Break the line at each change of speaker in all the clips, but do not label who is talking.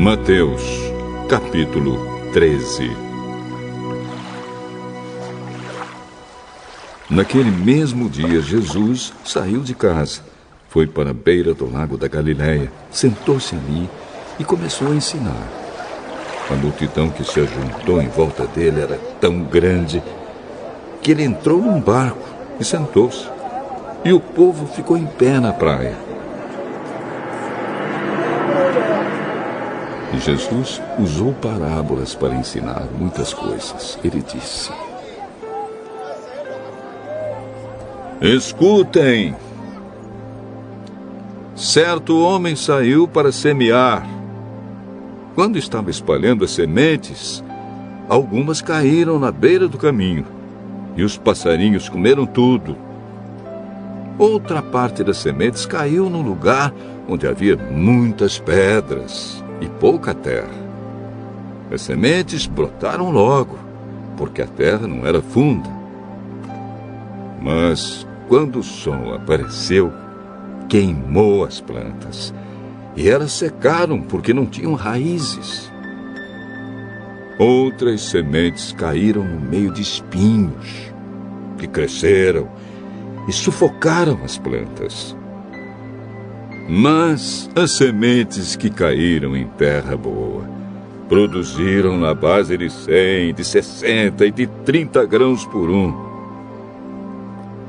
Mateus, capítulo 13. Naquele mesmo dia, Jesus saiu de casa, foi para a beira do lago da Galileia, sentou-se ali e começou a ensinar. A multidão que se ajuntou em volta dele era tão grande que ele entrou num barco e sentou-se, e o povo ficou em pé na praia. E Jesus usou parábolas para ensinar muitas coisas. Ele disse: Escutem! Certo homem saiu para semear. Quando estava espalhando as sementes, algumas caíram na beira do caminho, e os passarinhos comeram tudo. Outra parte das sementes caiu num lugar onde havia muitas pedras e pouca terra. As sementes brotaram logo, porque a terra não era funda. Mas, quando o sol apareceu, queimou as plantas, e elas secaram porque não tinham raízes. Outras sementes caíram no meio de espinhos, que cresceram e sufocaram as plantas. Mas as sementes que caíram em terra boa produziram na base de 100, de 60 e de 30 grãos por um.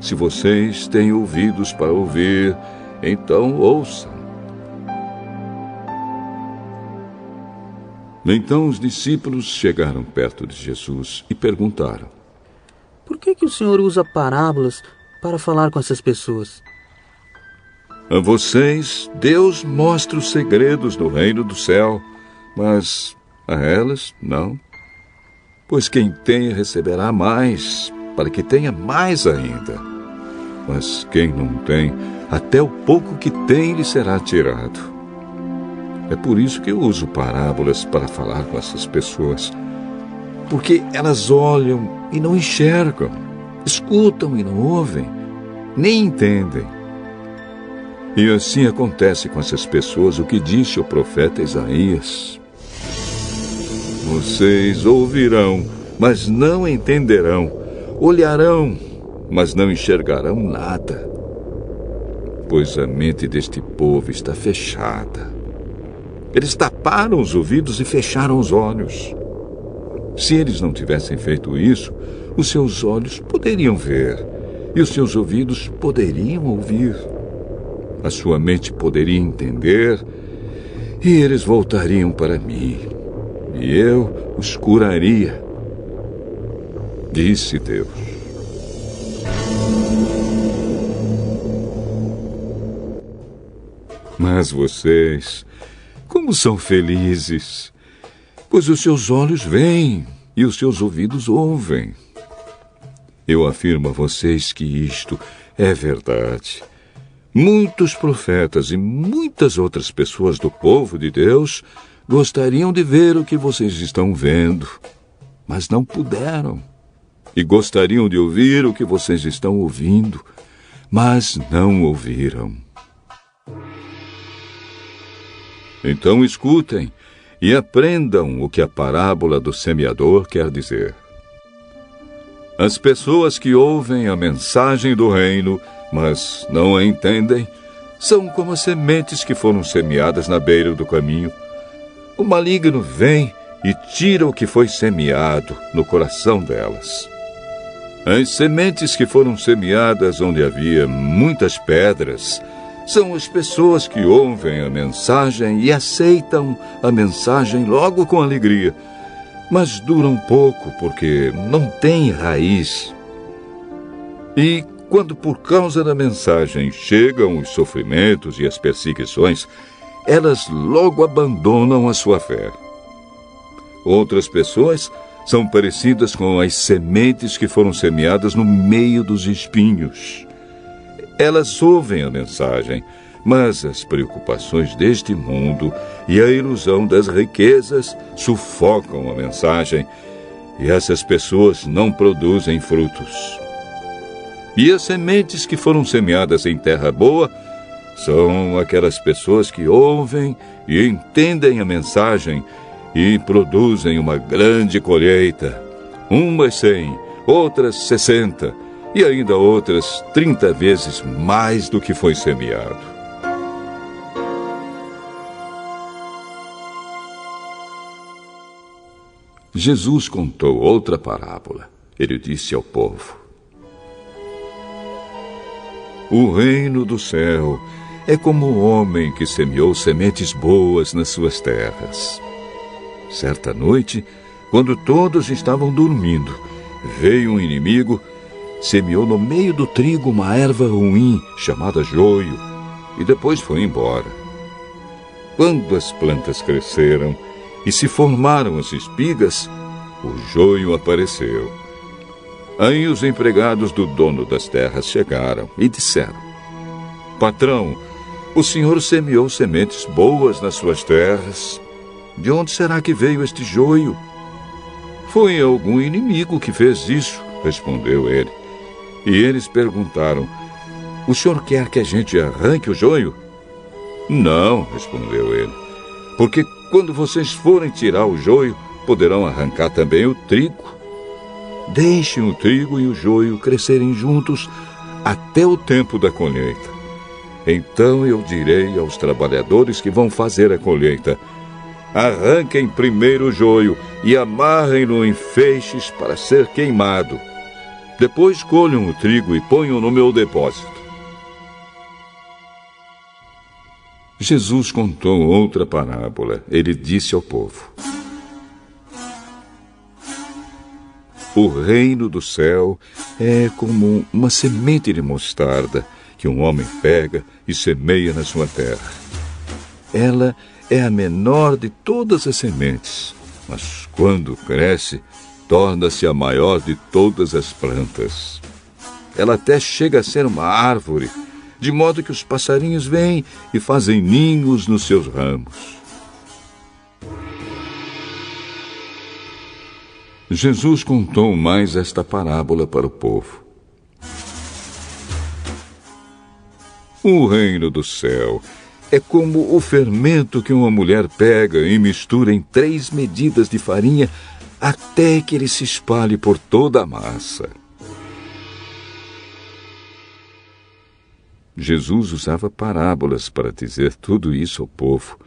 Se vocês têm ouvidos para ouvir, então ouçam. Então os discípulos chegaram perto de Jesus e perguntaram:
Por que o Senhor usa parábolas para falar com essas pessoas?
A vocês, Deus mostra os segredos do reino do céu, mas a elas, não. Pois quem tem receberá mais, para que tenha mais ainda. Mas quem não tem, até o pouco que tem lhe será tirado. É por isso que eu uso parábolas para falar com essas pessoas. Porque elas olham e não enxergam, escutam e não ouvem, nem entendem. E assim acontece com essas pessoas o que disse o profeta Isaías: Vocês ouvirão, mas não entenderão. Olharão, mas não enxergarão nada. Pois a mente deste povo está fechada. Eles taparam os ouvidos e fecharam os olhos. Se eles não tivessem feito isso, os seus olhos poderiam ver e os seus ouvidos poderiam ouvir. A sua mente poderia entender e eles voltariam para mim, e eu os curaria, disse Deus. Mas vocês, como são felizes, pois os seus olhos veem e os seus ouvidos ouvem. Eu afirmo a vocês que isto é verdade. Muitos profetas e muitas outras pessoas do povo de Deus gostariam de ver o que vocês estão vendo, mas não puderam. E gostariam de ouvir o que vocês estão ouvindo, mas não ouviram. Então escutem e aprendam o que a parábola do semeador quer dizer. As pessoas que ouvem a mensagem do reino, mas não a entendem, são como as sementes que foram semeadas na beira do caminho. O maligno vem e tira o que foi semeado no coração delas. As sementes que foram semeadas onde havia muitas pedras são as pessoas que ouvem a mensagem e aceitam a mensagem logo com alegria, mas duram pouco porque não têm raiz. E quando por causa da mensagem chegam os sofrimentos e as perseguições, elas logo abandonam a sua fé. Outras pessoas são parecidas com as sementes que foram semeadas no meio dos espinhos. Elas ouvem a mensagem, mas as preocupações deste mundo e a ilusão das riquezas sufocam a mensagem, e essas pessoas não produzem frutos. E as sementes que foram semeadas em terra boa São aquelas pessoas que ouvem e entendem a mensagem e produzem uma grande colheita. Umas 100, outras 60 e ainda outras 30 vezes mais do que foi semeado. Jesus contou outra parábola. Ele disse ao povo: o reino do céu é como um homem que semeou sementes boas nas suas terras. Certa noite, quando todos estavam dormindo, veio um inimigo, semeou no meio do trigo uma erva ruim chamada joio e depois foi embora. Quando as plantas cresceram e se formaram as espigas, o joio apareceu. Aí os empregados do dono das terras chegaram e disseram: patrão, o senhor semeou sementes boas nas suas terras. De onde será que veio este joio? Foi algum inimigo que fez isso, respondeu ele. E eles perguntaram: o senhor quer que a gente arranque o joio? Não, respondeu ele, porque quando vocês forem tirar o joio, poderão arrancar também o trigo. Deixem o trigo e o joio crescerem juntos até o tempo da colheita. Então eu direi aos trabalhadores que vão fazer a colheita: arranquem primeiro o joio e amarrem-no em feixes para ser queimado. Depois colham o trigo e ponham no meu depósito. Jesus contou outra parábola. Ele disse ao povo: o reino do céu é como uma semente de mostarda que um homem pega e semeia na sua terra. Ela é a menor de todas as sementes, mas quando cresce, torna-se a maior de todas as plantas. Ela até chega a ser uma árvore, de modo que os passarinhos vêm e fazem ninhos nos seus ramos. Jesus contou mais esta parábola para o povo. O reino do céu é como o fermento que uma mulher pega e mistura em 3 medidas de farinha até que ele se espalhe por toda a massa. Jesus usava parábolas para dizer tudo isso ao povo.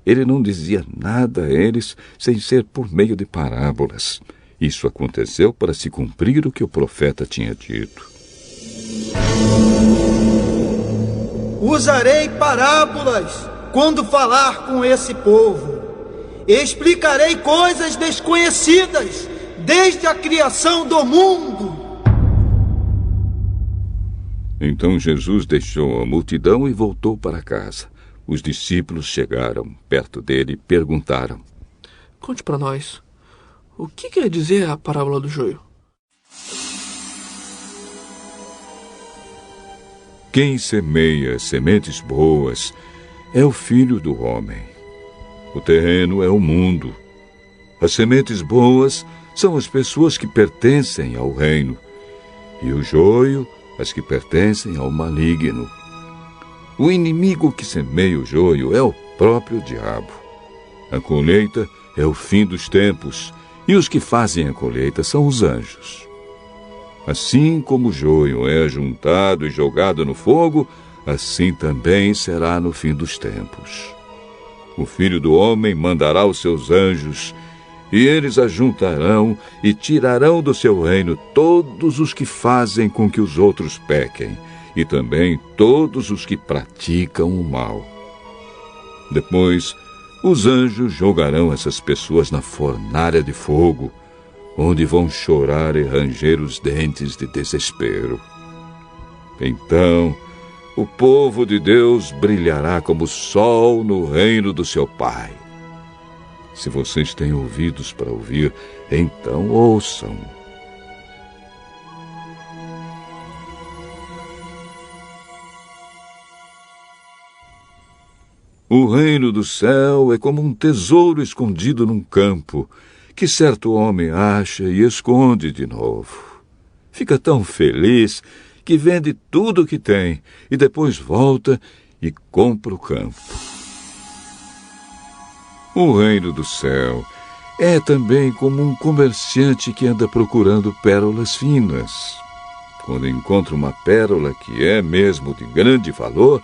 Ele não dizia nada a eles sem ser por meio de parábolas. Isso aconteceu para se cumprir o que o profeta tinha dito.
Usarei parábolas quando falar com esse povo. Explicarei coisas desconhecidas desde a criação do mundo.
Então Jesus deixou a multidão e voltou para casa. Os discípulos chegaram perto dele e perguntaram:
Conte para nós, o que quer dizer a parábola do joio?
Quem semeia sementes boas é o Filho do Homem. O terreno é o mundo. As sementes boas são as pessoas que pertencem ao reino, e o joio, as que pertencem ao maligno. O inimigo que semeia o joio é o próprio diabo. A colheita é o fim dos tempos, e os que fazem a colheita são os anjos. Assim como o joio é ajuntado e jogado no fogo, assim também será no fim dos tempos. O Filho do Homem mandará os seus anjos, e eles ajuntarão e tirarão do seu reino todos os que fazem com que os outros pequem, e também todos os que praticam o mal. Depois, os anjos jogarão essas pessoas na fornalha de fogo, onde vão chorar e ranger os dentes de desespero. Então, o povo de Deus brilhará como o sol no reino do seu Pai. Se vocês têm ouvidos para ouvir, então ouçam. O reino do céu é como um tesouro escondido num campo, que certo homem acha e esconde de novo. Fica tão feliz que vende tudo o que tem e depois volta e compra o campo. O reino do céu é também como um comerciante que anda procurando pérolas finas. Quando encontra uma pérola que é mesmo de grande valor,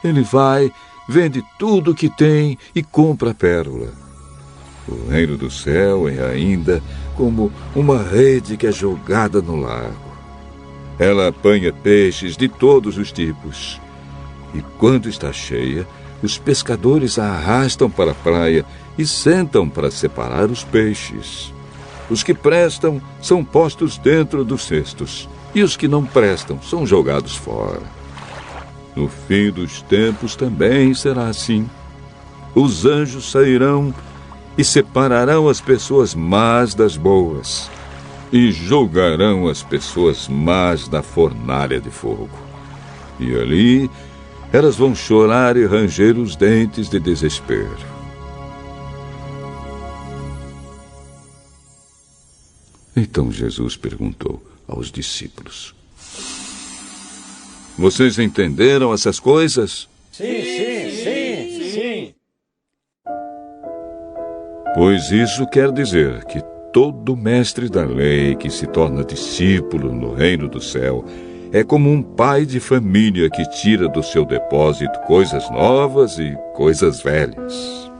ele vai, vende tudo o que tem e compra a pérola. O reino do céu é ainda como uma rede que é jogada no lago. Ela apanha peixes de todos os tipos. E quando está cheia, os pescadores a arrastam para a praia e sentam para separar os peixes. Os que prestam são postos dentro dos cestos, e os que não prestam são jogados fora. No fim dos tempos também será assim. Os anjos sairão e separarão as pessoas más das boas, e jogarão as pessoas más na fornalha de fogo. E ali elas vão chorar e ranger os dentes de desespero. Então Jesus perguntou aos discípulos: Vocês entenderam essas coisas?
Sim.
Pois isso quer dizer que todo mestre da lei que se torna discípulo no reino do céu é como um pai de família que tira do seu depósito coisas novas e coisas velhas.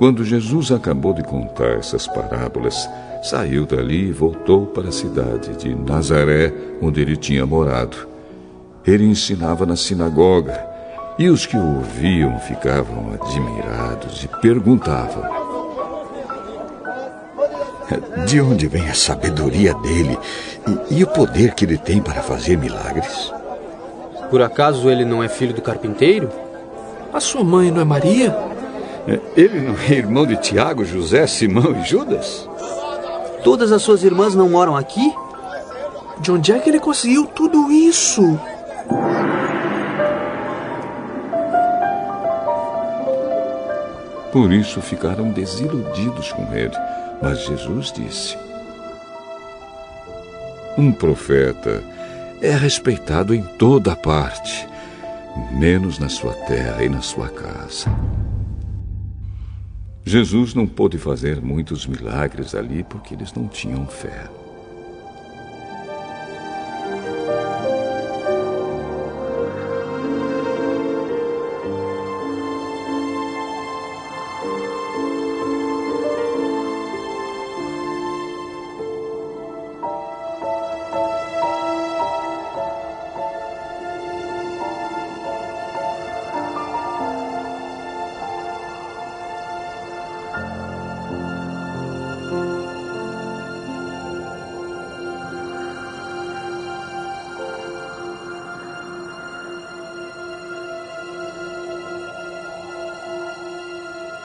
Quando Jesus acabou de contar essas parábolas, saiu dali e voltou para a cidade de Nazaré, onde ele tinha morado. Ele ensinava na sinagoga, e os que o ouviam ficavam admirados e perguntavam:
De onde vem a sabedoria dele e o poder que ele tem para fazer milagres?
Por acaso ele não é filho do carpinteiro?
A sua mãe não é Maria?
Ele não é irmão de Tiago, José, Simão e Judas?
Todas as suas irmãs não moram aqui?
De onde é que ele conseguiu tudo isso?
Por isso ficaram desiludidos com ele. Mas Jesus disse: Um profeta é respeitado em toda parte, menos na sua terra e na sua casa. Jesus não pôde fazer muitos milagres ali porque eles não tinham fé.